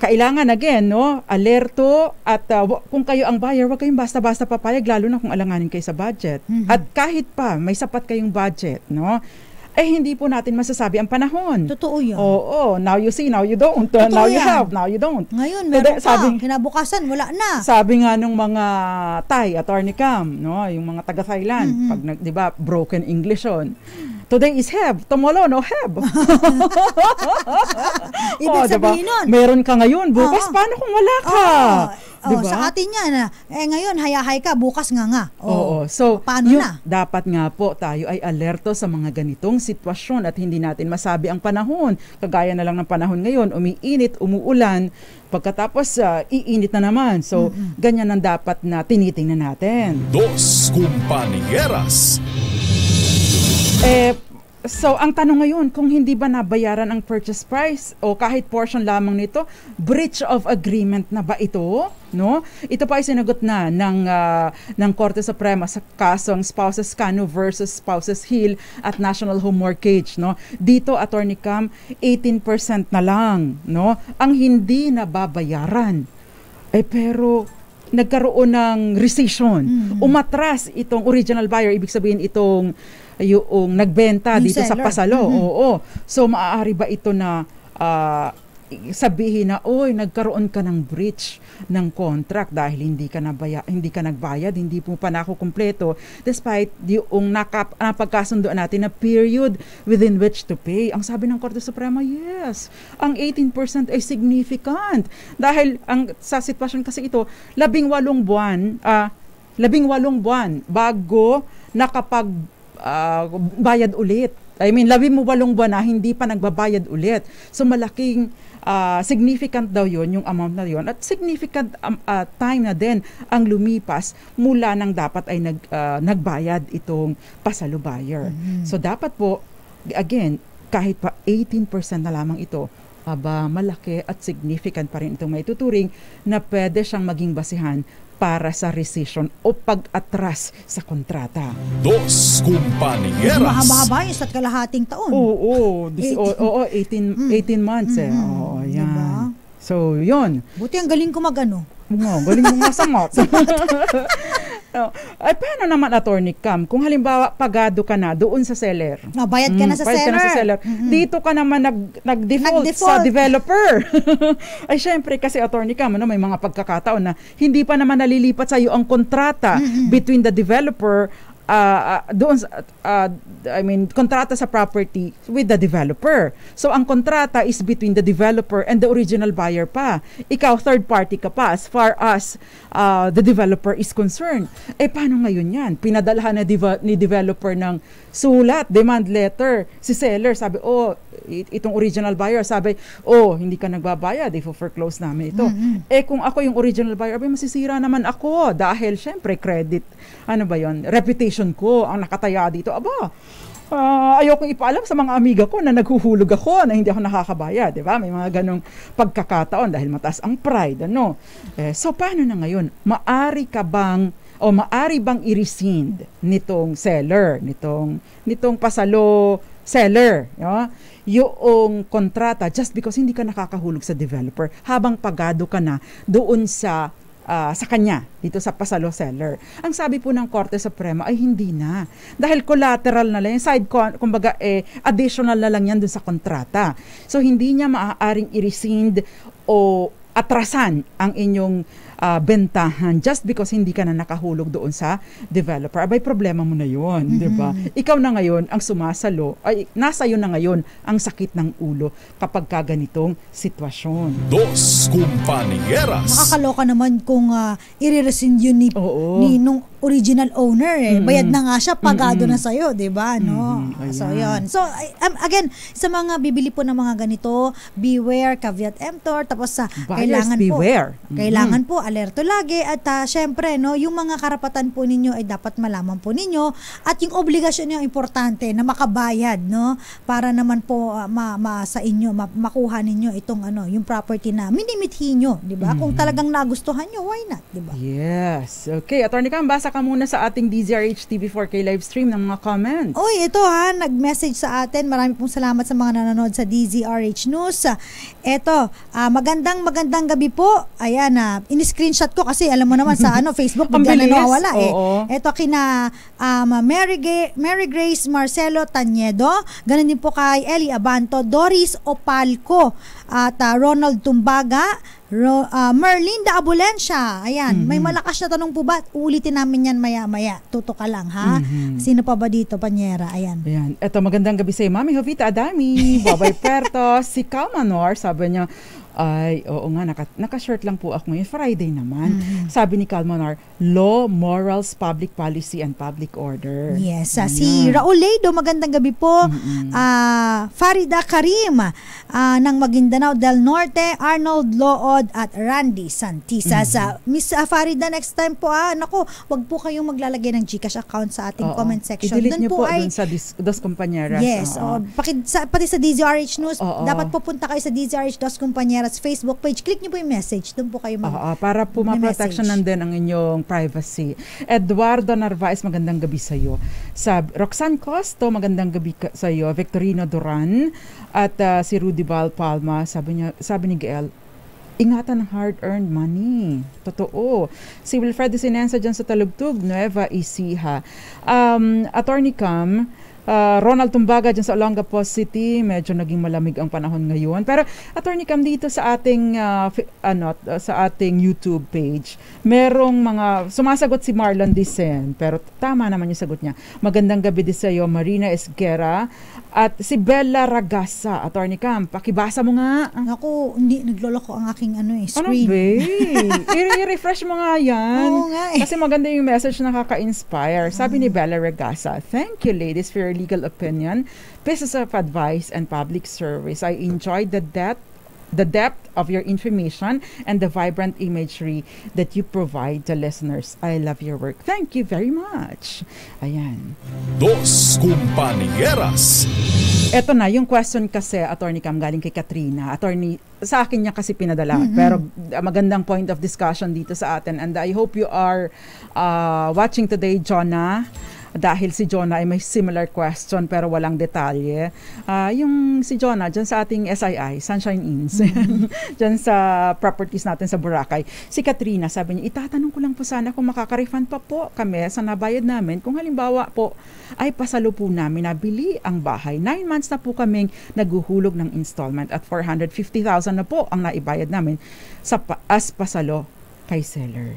kailangan again, alerto at kung kayo ang buyer, huwag kayong basta-basta papayag, lalo na kung alanganin kayo sa budget. At kahit pa may sapat kayong budget, hindi po natin masasabi ang panahon. Totoo yun. Oo, now you see, now you don't. Totoo Now you yan. have, now you don't. Ngayon, meron Today, pa. Kinabukasan, wala na. Sabi nga nung mga Thai, Attorney Cam, yung mga taga-Thailand, pag di ba, broken English on. Today is have, tomorrow no have. Ibig sabihin nun. Meron ka ngayon, bukas Oo. paano kung wala ka? Diba? Sa atin yan. Ngayon, hayahay ka, bukas nga. Oo. So, paano na? dapat nga po tayo ay alerto sa mga ganitong sitwasyon at hindi natin masabi ang panahon. Kagaya na lang ng panahon ngayon, umiinit, umuulan, pagkatapos iinit na naman. So, ganyan ang dapat na tinitingnan natin. Dos Compañeras. So, ang tanong ngayon, kung hindi ba nabayaran ang purchase price o kahit portion lamang nito, breach of agreement na ba ito? No? Ito pa ay sinagot na ng Korte Suprema sa kasong Spouses Cano versus Spouses Hill at National Home Mortgage. No? Dito, Attorney Cam, 18% na lang ang hindi nababayaran. Pero nagkaroon ng rescission. Umatras itong original buyer, ibig sabihin itong yung nagbenta yung dito seller. sa pasalo. Oo. So maaari ba ito na sabihin na nagkaroon ka ng breach ng contract dahil hindi ka nagbayad, hindi mo pa nakukumpleto despite yung napagkasundoan natin na period within which to pay. Ang sabi ng Korte Suprema, yes, ang 18% ay significant dahil sa sitwasyon kasi ito, 18 buwan bago bayad ulit 18 buwan na hindi pa nagbabayad ulit. So malaking significant daw yun, yung amount na yun. At significant time na din ang lumipas mula nang dapat ay nagbayad itong pasalo buyer. So dapat po, again, kahit pa 18% na lamang ito, malaki at significant pa rin itong maituturing na pwede siyang maging basihan para sa rescission o pag-atras sa kontrata. Dos Compañeras. Mahaba-haba yung sa kalahating taon. Oo, 18 months eh. Oo, yan. Diba? So, yun. Buti ang galing ko mag-ano. Galing mo masamot. Ay, paano naman, Attorney Cam? Kung halimbawa, pagado ka na doon sa seller. Bayad ka na sa bayad seller. ka na sa seller. Dito ka naman nag-default sa developer. Ay, syempre, kasi Attorney Cam, may mga pagkakataon na hindi pa naman nalilipat sa iyo ang kontrata between the developer kontrata sa property with the developer. So, ang kontrata is between the developer and the original buyer pa. Ikaw, third party ka pa as far as the developer is concerned. Paano ngayon yan? Pinadalhan na ni developer ng sulat, demand letter. Si seller, sabi, itong original buyer, sabi, hindi ka nagbabayad, i-foreclose namin ito. Kung ako yung original buyer, masisira naman ako dahil, syempre, credit, reputation ko ang nakataya dito. Ayokong ipaalam sa mga amiga ko na naghuhulog ako na hindi ako nakakabayad, di ba? May mga ganong pagkakataon dahil mataas ang pride, so paano na ngayon? Maari bang i-rescind nitong seller, nitong pasalo seller, yung kontrata just because hindi ka nakakahulog sa developer habang pagado ka na doon sa kanya, dito sa pasalo seller. Ang sabi po ng Korte Suprema ay hindi na. Dahil collateral na lang, kumbaga additional na lang yan dun sa kontrata. So hindi niya maaaring i-rescind o atrasan ang inyong bentahan just because hindi ka na nakahulog doon sa developer. Problema mo na yun, di ba? Ikaw na ngayon ang sumasalo, nasa iyo na ngayon ang sakit ng ulo kapag ganitong sitwasyon. Dos Compañeras. Nakakaloka naman kung i-rescind yun ni nung original owner Bayad na nga siya, pagado na sa'yo, di ba? So, yun. So, again, sa mga bibili po ng mga ganito, beware, caveat emptor, tapos kailangan beware. Kailangan po, alerto lagi, at syempre, yung mga karapatan po ninyo ay dapat malaman po ninyo, at yung obligasyon nyo importante na makabayad, para naman po sa inyo, makuha ninyo itong yung property na minimithi nyo, di ba? Kung talagang nagustuhan nyo, why not, di ba? Yes. Okay, Attorney Cam, basa ka muna sa ating DZRH TV4K live stream ng mga comments. Ito nag-message sa atin. Marami pong salamat sa mga nanonood sa DZRH News. Ito, magandang gabi po. Ayan, in-screenshot ko kasi alam mo naman sa Facebook, bigla na nawawala Ito kina Mary Grace Marcelo Tanyedo, ganun din po kay Eli Abanto, Doris Opalco, at Ronald Tumbaga, Merlinda Abulencia. Ayan, may malakas na tanong po ba? Ulitin namin yan maya-maya. Tuto ka lang, ha? Sino pa ba dito, Panyera? Ayan. Ito, magandang gabi sa'yo, Mami Jovita Adami, Babay Perto, si Calmanor, sabi niya, oo nga, naka-short lang po ako ngayon. Friday naman. Sabi ni Calmanar, Law, Morals, Public Policy, and Public Order. Yes. Si Raul Leido, magandang gabi po. Farida Karim ng Maguindanao del Norte, Arnold Lood at Randy Santisa. Miss Farida, next time po, naku, wag po kayong maglalagay ng GCash account sa ating comment section. I-delete nyo po dun sa Dos Compañeras. Yes. Pati sa DZRH News, dapat pupunta kayo sa DZRH Dos Compañeras Facebook page, click niyo po yung message, doon po kayo para po ma-protection din ang inyong privacy. Eduardo Narvaez, magandang gabi sa iyo. Roxanne Costo, magandang gabi sa iyo. Victorino Duran at si Rudy Val Palma, sabi ni Gael, ingatan ng hard-earned money. Totoo. Si Wilfredo Sinensa dyan sa Talugtug, Nueva Ecija. Attorney Cam, Ronald Tumbaga dyan sa Olongapo City, medyo naging malamig ang panahon ngayon. Pero Attorney Cam, dito sa ating sa ating YouTube page, merong mga sumasagot si Marlon Dicen, pero tama naman yung sagot niya. Magandang gabi din sa iyo, Marina Esguera at si Bella Ragasa. Attorney Cam, pakibasa mo nga. Ako, hindi nagloloko ang aking screen. I-refresh mo nga yan. Oo nga Kasi maganda yung message na nakaka-inspire. Sabi ni Bella Ragasa, thank you ladies for your legal opinion, pieces of advice, and public service. I enjoyed the depth of your information and the vibrant imagery that you provide to listeners. I love your work. Thank you very much. Ayan. Dos Compañeras. Eto na, yung question kasi, Attorney Cam, galing kay Katrina. Attorney, sa akin niya kasi pinadala. Pero magandang point of discussion dito sa atin. And I hope you are watching today, Jonah. Dahil si Jonah ay may similar question pero walang detalye. Yung si Jonah, dyan sa ating SII, Sunshine Inns, dyan sa properties natin sa Boracay. Si Katrina, sabi niya, itatanong ko lang po sana kung makaka-refund pa po kami sa nabayad namin. Kung halimbawa po, ay pasalo po namin nabili ang bahay. 9 months na po kaming naguhulog ng installment at 450,000 na po ang naibayad namin as pasalo kay seller.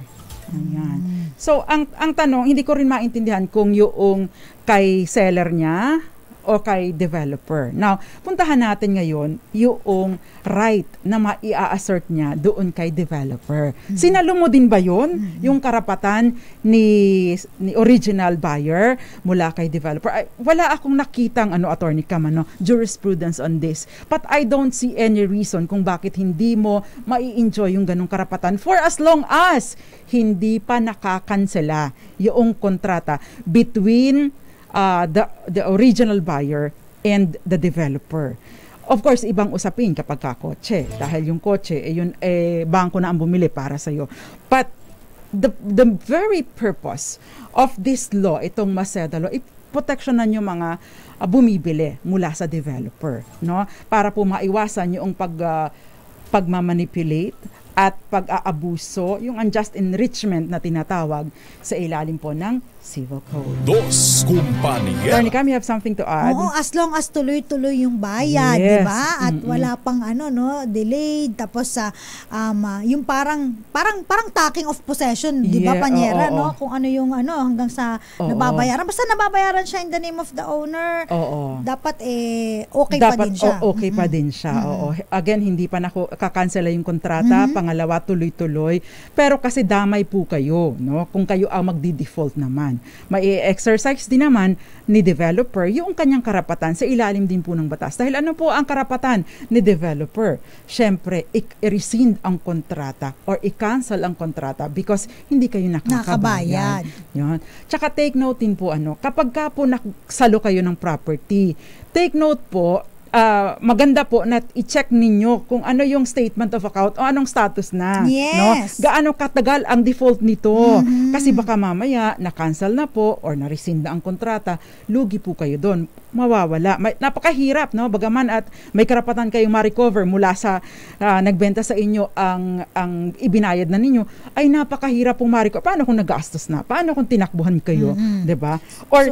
Ayan. So, ang tanong, hindi ko rin maintindihan kung yung kay seller niya o kay developer. Now, puntahan natin ngayon yung right na maia-assert niya doon kay developer. Sinalo mo din ba yun? Yung karapatan ni original buyer mula kay developer? Ay, wala akong nakitang Attorney Cam, jurisprudence on this. But I don't see any reason kung bakit hindi mo mai-enjoy yung ganong karapatan for as long as hindi pa nakakansela yung kontrata between the original buyer and the developer. Of course, ibang usapin kapag kotse. Dahil yung kotse, bangko na ang bumili para sa'yo. But the very purpose of this law, itong Maceda law, proteksyonan yung mga bumibili mula sa developer, no? Para po maiwasan yung pagmamanipulate at pag-aabuso, yung unjust enrichment na tinatawag sa ilalim po ng Civil Code. Dos Compañeras. Attorney Cam, you have something to add? Oo, as long as tuloy-tuloy yung bayad, Yes. di ba? At wala pang delayed, tapos yung parang taking of possession, di ba, Yeah, Panyera, oo. no? Kung ano yung hanggang sa Oo. nababayaran. Basta nababayaran siya in the name of the owner. Oo. Dapat okay pa din siya. Okay pa din siya. Oo. Again, hindi pa kakakansela yung kontrata. Pangalawa, tuloy-tuloy. Pero kasi damay po kayo, no? Kung kayo ang magdi-default naman. Mai-exercise din naman ni developer yung kanyang karapatan sa ilalim din po ng batas. Dahil ano po ang karapatan ni developer? Siyempre, i-rescind ang kontrata or i-cancel ang kontrata because hindi kayo nakakabayad. Yun. Tsaka take note din po kapag ka po naksalo kayo ng property, take note po, maganda po na i-check ninyo kung ano yung statement of account o anong status na. Yes. No? Gaano katagal ang default nito. Kasi baka mamaya na-cancel na po or na-rescind na ang kontrata, lugi po kayo doon. Mawawala. Napakahirap, no? Bagaman at may karapatan kayong ma-recover mula sa nagbenta sa inyo ang ibinayad na ninyo, ay napakahirap pong ma-recover. Paano kung nagastos na? Paano kung tinakbuhan kayo? 'Di ba? Or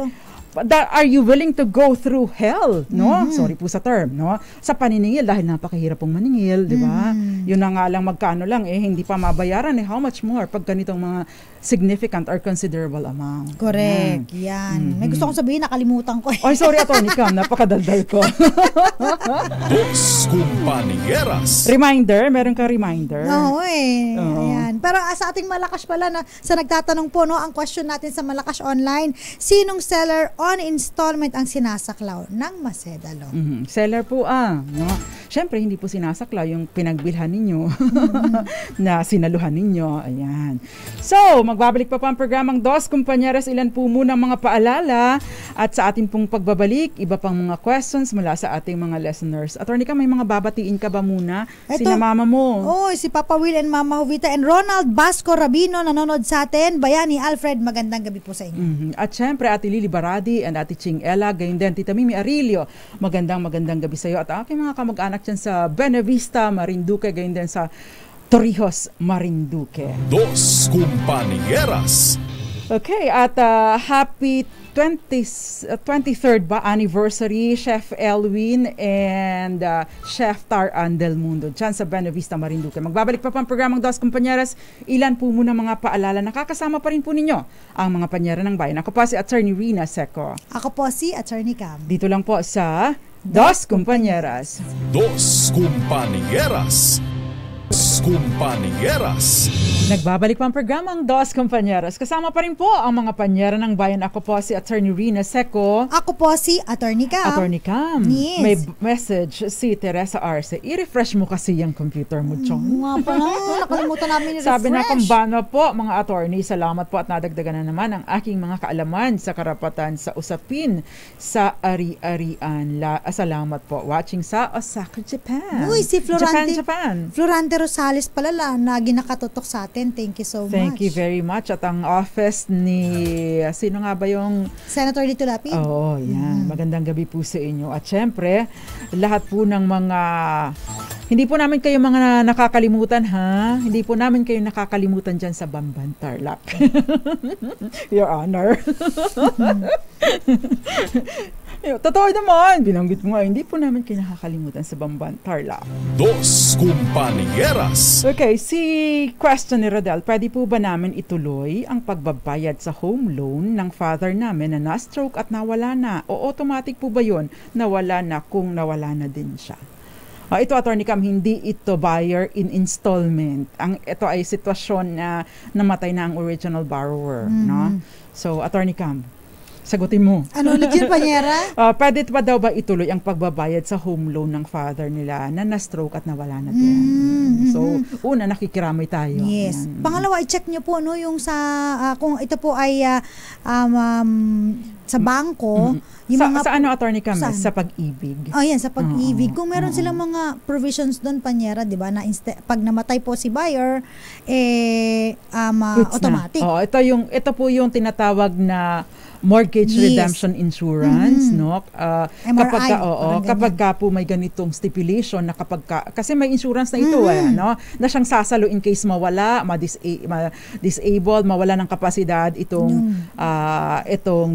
are you willing to go through hell, no? Sorry po sa term, no? Sa paniningil dahil napakahirap pong maningil, 'di ba? Yun na nga lang magkano lang hindi pa mabayaran how much more pag ganitong mga significant or considerable amount. Correct. Yan. May gusto kong sabihin, nakalimutan ko. Ay, sorry Attorney Cam, napakadaldal ko. Dos Compañeras. Reminder, meron ka reminder? Oo Oo. Ayan. Pero sa ating Malakas pala, sa nagtatanong po, ang question natin sa Malakas Online, sinong seller on installment ang sinasaklaw ng Maceda Law? Seller po no? Siyempre, hindi po sinasaklaw yung pinagbilhan ninyo na sinaluhan ninyo. Ayan. So, magbabalik pa ang programang Dos Compañeras. Ilan po muna mga paalala at sa ating pong pagbabalik, iba pang mga questions mula sa ating mga listeners. Attorney Cam, may mga babatiin ka ba muna? Sina mama mo? Si Papa Will and Mama Jovita and Ronald Basco Rabino nanonood sa atin. Bayani Alfred, magandang gabi po sa inyo. At syempre, Ate Lily Baradi and Ate Ching Ella, gayon din Tita Mimi Arilio, magandang gabi sa iyo. At aking mga kamag-anak dyan sa Benavista, Marinduque, gayon din sa Torrijos, Marinduque. Dos Compañeras. Okay, at happy 23rd anniversary, Chef Elwin and Chef Tar Andel Mundo dyan sa Benavista, Marinduque. Magbabalik pa ang programang Dos Compañeras. Ilan po muna mga paalala. Nakakasama pa rin po ninyo ang mga panyera ng bayan. Ako po si Attorney Rina Seco. Ako po si Attorney Cam. Dito lang po sa Dos Compañeras. Dos Compañeras. Kumpanieras. Nagbabalik pa ang programang Dos Compañeras. Kasama pa rin po ang mga panyera ng bayan. Ako po si Attorney Rina Seco. Ako po si Attorney Cam. Attorney Cam. Yes. May message si Teresa Arce. I-refresh mo kasi yung computer mo, Chong. Nga pala, nakalimutan namin i-refresh. Sabi na kumbana po, mga attorney, salamat po at nadagdagan na naman ang aking mga kaalaman sa karapatan sa usapin sa ari-arian. Salamat po. Watching sa Osaka, Japan. Uy, si Florante. Japan. Florante Rosales pala na ginakatutok sa atin. Thank you so much. Thank you very much. At ang office ni, sino nga ba yung? Senator Lito Lapid. Oo, yan. Magandang gabi po sa inyo. At syempre, lahat po ng mga, hindi po namin kayo mga nakakalimutan, ha? Hindi po namin kayo nakakalimutan dyan sa Bamban Tarlac. Your Honor. Totoo naman, binanggit mo nga, hindi po namin kayo nakakalimutan sa Bamban Tarlac. Dos Kumpanieras. Okay, si question ni Rodel, pwede po ba namin ituloy ang pagbabayad sa home loan ng father namin na na-stroke at nawala na? O automatic po ba yun? Nawala na kung nawala na din siya. Ito, Attorney Cam, hindi ito buyer in installment. Ito ay sitwasyon na namatay na ang original borrower. No? So, Attorney Cam, sagutin mo. Ano ulit yun, Panyera? Pwede pa daw ba ituloy ang pagbabayad sa home loan ng father nila na na-stroke at nawala na din? So, una, nakikiramay tayo. Yes. Yan. Pangalawa, i-check nyo po no, yung sa, kung ito po ay sa bangko, yung sa ano, Attorney Cam? Sa pag-ibig. Oh, yan, sa pag-ibig. Kung meron silang mga provisions doon, Panyera, di ba, na pag namatay po si buyer, automatic. Oh, ito po yung tinatawag na mortgage redemption insurance, no? MRI, kapag po may ganitong stipulation na kasi may insurance na ito no? Na siyang sasalo in case mawala, ma-disable, mawala ng kapasidad itong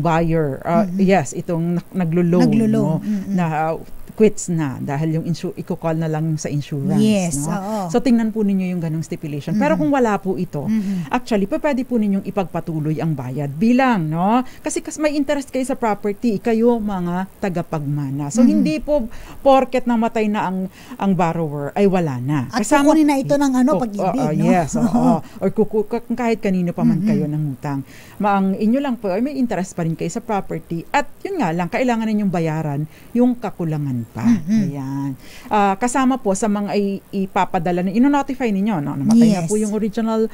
buyer. Yes, itong naglo-loan, no? Na quits na dahil yung i-call na lang sa insurance. Yes, no? oo. So tingnan po ninyo yung ganong stipulation. Pero kung wala po ito, actually, pwede po ninyong ipagpatuloy ang bayad bilang, no? Kasi may interest kayo sa property, kayo mga tagapagmana. So hindi po porket namatay na ang borrower ay wala na. At kukunin na ito ng pag-ibig, no? Yes, oo. Or kahit kanino pa man kayo ng utang. Ang inyo lang po ay may interest pa rin kayo sa property at yun nga lang, kailangan ninyong bayaran yung kakulangan pa. Ayan. Kasama po sa mga ipapadala na ino-notify ninyo, no? Namatay na po yung original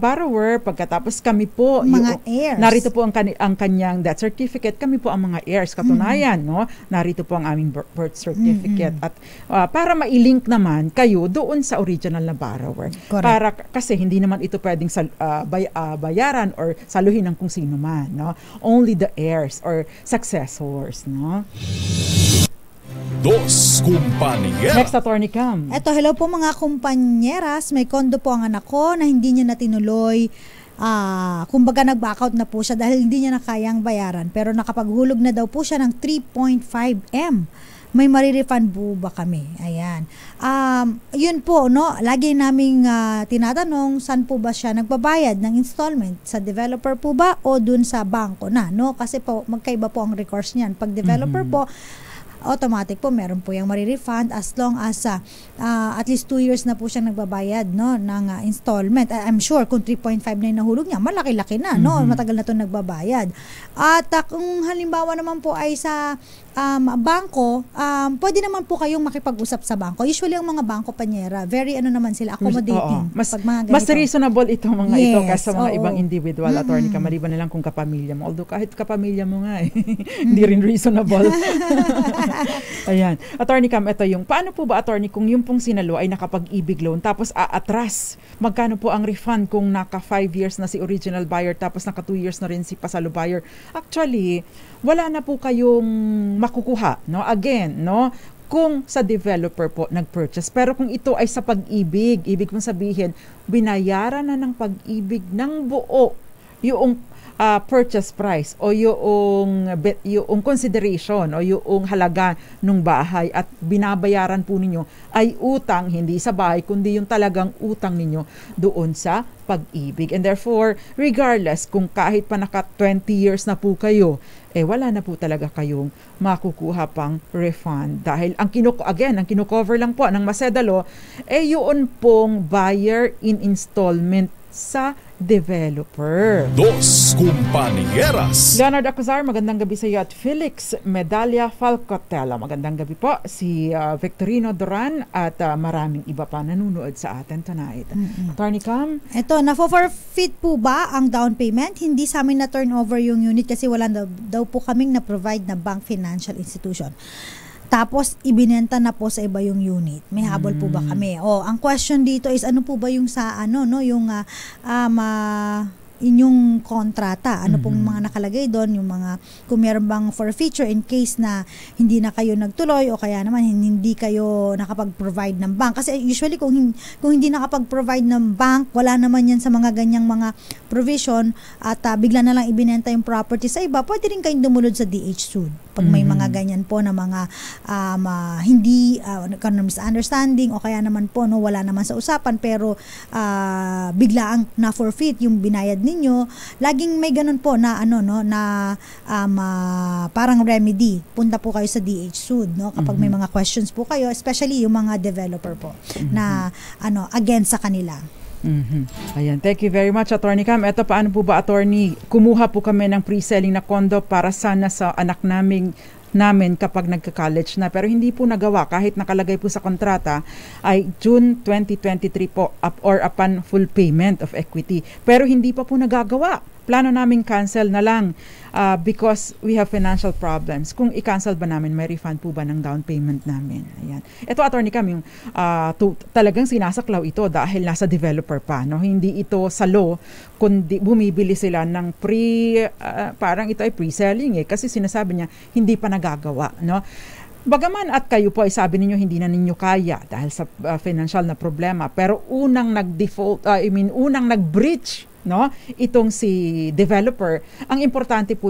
borrower. Pagkatapos kami po, mga heirs. Narito po ang kanyang death certificate. Kami po ang mga heirs. Katunayan, no? Narito po ang aming birth certificate. At para ma-link naman kayo doon sa original na borrower. Correct. Kasi hindi naman ito pwedeng bayaran or saluhin ng kung sino man, no? Only the heirs or successors, no? Dos Kumpanieras. Next, Attorney Cam. Eto, hello po mga kumpanyeras. May kondo po ang anak ko na hindi niya natinuloy. Kumbaga nag-backout na po siya dahil hindi niya na kayang bayaran. Pero nakapaghulog na daw po siya ng 3.5M. May marirefund po ba kami? Ayan. Yun po, no? Lagi naming tinatanong saan po ba siya nagbabayad ng installment? Sa developer po ba o dun sa bangko na, no? Kasi po, magkaiba po ang recourse niyan. Pag developer po, automatic po meron po yung marirefund as long as at least 2 years na po siyang nagbabayad, no, ng installment. I'm sure kung 3.5 na yung nahulog niya, malaki-laki na, no? Matagal na 'tong nagbabayad. At kung halimbawa naman po ay sa bangko, pwede naman po kayong makipag-usap sa bangko. Usually ang mga bangko, Panyera, very ano naman sila, accommodating. Mas reasonable itong mga ito kaysa mga ibang oo. individual, Attorney Cam, maliban na lang kung kapamilya mo. Although kahit kapamilya mo nga hindi rin reasonable. Ayan. Attorney Cam, ito yung, paano po ba, Attorney, kung yung pong sinalo ay nakapag-ibig loan tapos aatras, magkano po ang refund kung naka 5 years na si original buyer tapos naka 2 years na rin si pasalo buyer? Actually, wala na po kayong makukuha, no? Again, no? Kung sa developer po nag-purchase. Pero kung ito ay sa pag-ibig, ibig mong sabihin, binayaran na ng pag-ibig ng buo yung purchase price o yung consideration o yung halaga ng bahay at binabayaran po ninyo ay utang, hindi sa bahay, kundi yung talagang utang ninyo doon sa pag-ibig. And therefore, regardless kung kahit pa naka 20 years na po kayo, wala na po talaga kayong makukuha pang refund. Dahil ang kino-cover lang po ng Macedalo, yun pong buyer in installment sa developer. Dos Compañeras. Leonard Acuzar, magandang gabi sa iyo, at Felix Medalla Falcotella. Magandang gabi po. Si Victorino Duran at maraming iba pa nanunood sa atin tonight. Attorney Cam? Ito, na-forfeit po ba ang down payment? Hindi sa amin na turnover yung unit kasi wala daw po kaming na-provide na bank financial institution. Tapos, ibinenta na po sa iba yung unit. May habol po ba kami? Ang question dito is, ano po ba yung sa, yung inyong kontrata? Ano pong mga nakalagay doon? Yung mga, kung meron bang forfeiture in case na hindi na kayo nagtuloy o kaya naman hindi kayo nakapag-provide ng bank. Kasi usually, kung hindi nakapag-provide ng bank, wala naman yan sa mga ganyang mga provision at bigla na lang ibinenta yung property sa iba, pwede rin kayong dumulod sa DH Sud. Pag may mga ganyan po na mga hindi misunderstanding o kaya naman po wala naman sa usapan pero biglaang na-forfeit yung binayad ninyo, laging may ganun po na parang remedy. Punta po kayo sa DH Sud kapag may mga questions po kayo, especially yung mga developer po na against sa kanila. Ayan, thank you very much, Attorney Cam. Ito, paano po ba, Attorney? Kumuha po kami ng pre-selling na condo para sana sa anak namin kapag nagka-college na, pero hindi po nagawa kahit nakalagay po sa kontrata ay June 2023 po or upon full payment of equity, pero hindi pa po nagagawa. Plano namin cancel na lang because we have financial problems. Kung i-cancel ba namin, may refund po ba ng down payment namin? Ayan. Ito, Attorney Cam, yung talagang sinasaklaw ito dahil nasa developer pa. Hindi ito sa law, kundi bumibili sila ng parang ito ay pre-selling kasi sinasabi niya hindi pa nagagawa. Bagaman at kayo po ay sabi ninyo hindi na ninyo kaya dahil sa financial na problema, pero unang nag-breach itong si developer, ang importante po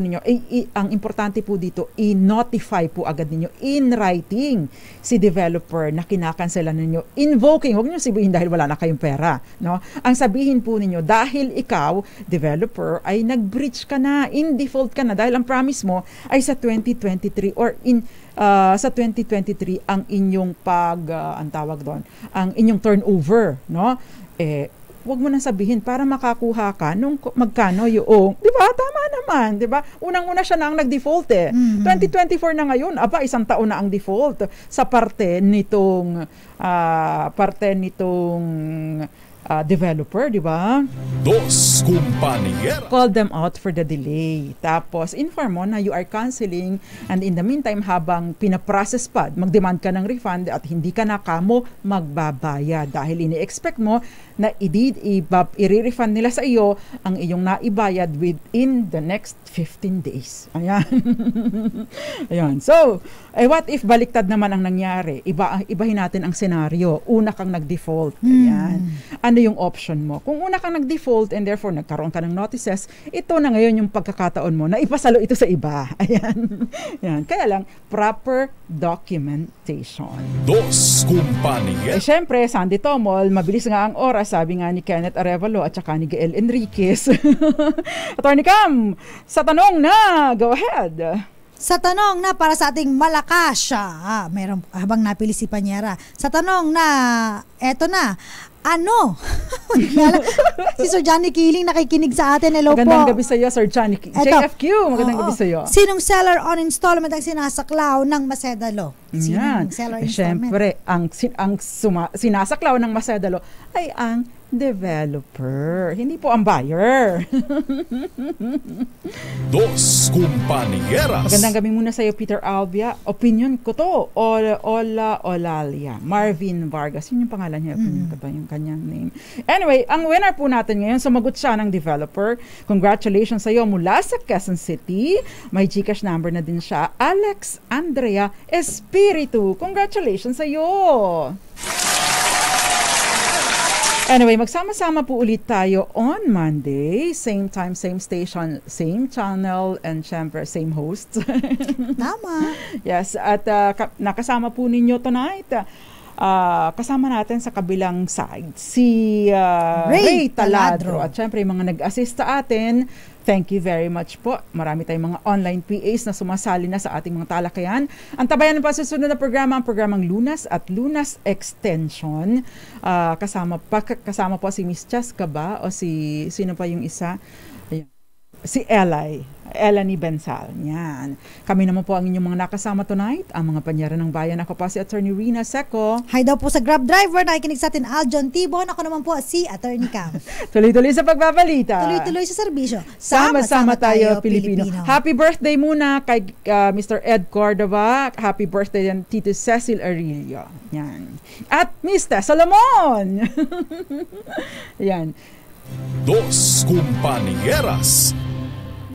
dito i-notify po agad ninyo in writing si developer na kinakanselan ninyo, invoking, huwag niyo sabihin dahil wala na kayong pera, ang sabihin po ninyo dahil ikaw developer ay nag-breach ka na, in default ka na dahil ang promise mo ay sa 2023 or sa 2023 ang inyong ang tawag doon, ang inyong turnover, wag mo nang sabihin para makakuha ka nung magkano yung, di ba? Tama naman, di ba? Unang-una siya na ang nag-default 2024 na ngayon, isang taon na ang default sa parte nitong developer, di ba? Dos Compañeras. Call them out for the delay. Tapos, inform mo na you are canceling and in the meantime, habang pinaprocess pa, mag-demand ka ng refund at hindi ka na kamo magbabayad dahil ini-expect mo na i-refund nila sa iyo ang iyong naibayad within the next 15 days. Ayan. Ayan. So, what if baliktad naman ang nangyari? Ibahin natin ang senaryo. Una kang nag-default. Ayan. Ano yung option mo? Kung una kang nag-default and therefore nagkaroon ka ng notices, ito na ngayon yung pagkakataon mo na ipasalo ito sa iba. Ayan. Ayan. Kaya lang, proper documentation. Dos Compañeras. Siyempre, Sandy Tomol, mabilis nga ang oras, sabi nga ni Kenneth Arevalo at saka ni Gael Enriquez. Attorney Cam, sa tanong na, go ahead. Sa tanong na para sa ating malakas, meron habang napili si Panyera. Sa tanong na, eto na, si Sir Johnny Kiling nakikinig sa atin. Hello po. Magandang gabi sa iyo, Sir Johnny Kiling. JFQ, magandang gabi sa iyo. Sinong seller on installment ang sinasaklaw ng Macedalo? Sinong seller on installment? Siyempre, ang sinasaklaw ng Macedalo ay ang developer, hindi po ang buyer. Dos Compañeras. Magandang gabi muna sa iyo, Peter Albia. Opinion ko to. Olalia. Marvin Vargas. Yun yung pangalan niya. Opinion ko to, yung kanyang name. Anyway, ang winner po natin ngayon, sumagot siya ng developer. Congratulations sa iyo mula sa Quezon City. May GCash number na din siya. Alex Andrea Espiritu. Congratulations sa iyo. Anyway, magsama-sama po ulit tayo on Monday. Same time, same station, same channel, and syempre, same host. Tama. Yes, at nakasama po ninyo tonight. Kasama natin sa kabilang side si Ray Taladro. At syempre, yung mga nag-assist sa atin, thank you very much po. Marami tayong mga online PAs na sumasali na sa ating mga talakayan. Ang tabayan ng pasusunod na programa, ang programang Lunas at Lunas Extension. Kasama po si Miss Cheska ba? O sino pa yung isa? Ayan. Si Elanie Bensal. Yan. Kami naman po ang inyong mga nakasama tonight, ang mga panyera ng bayan. Ako pa si Attorney Rina Seco. Hi daw po sa Grab driver, nakikinig sa atin Aljon Tibon. Ako naman po si Attorney Cam. Tuloy-tuloy sa pagbabalita. Tuloy-tuloy sa serbisyo. Sama-sama tayo, Pilipino. Happy birthday muna kay Mr. Ed Cordova. Happy birthday din Tito Cecil Arillo. Yan. At Mr. Solomon. Yan. Dos Compañeras.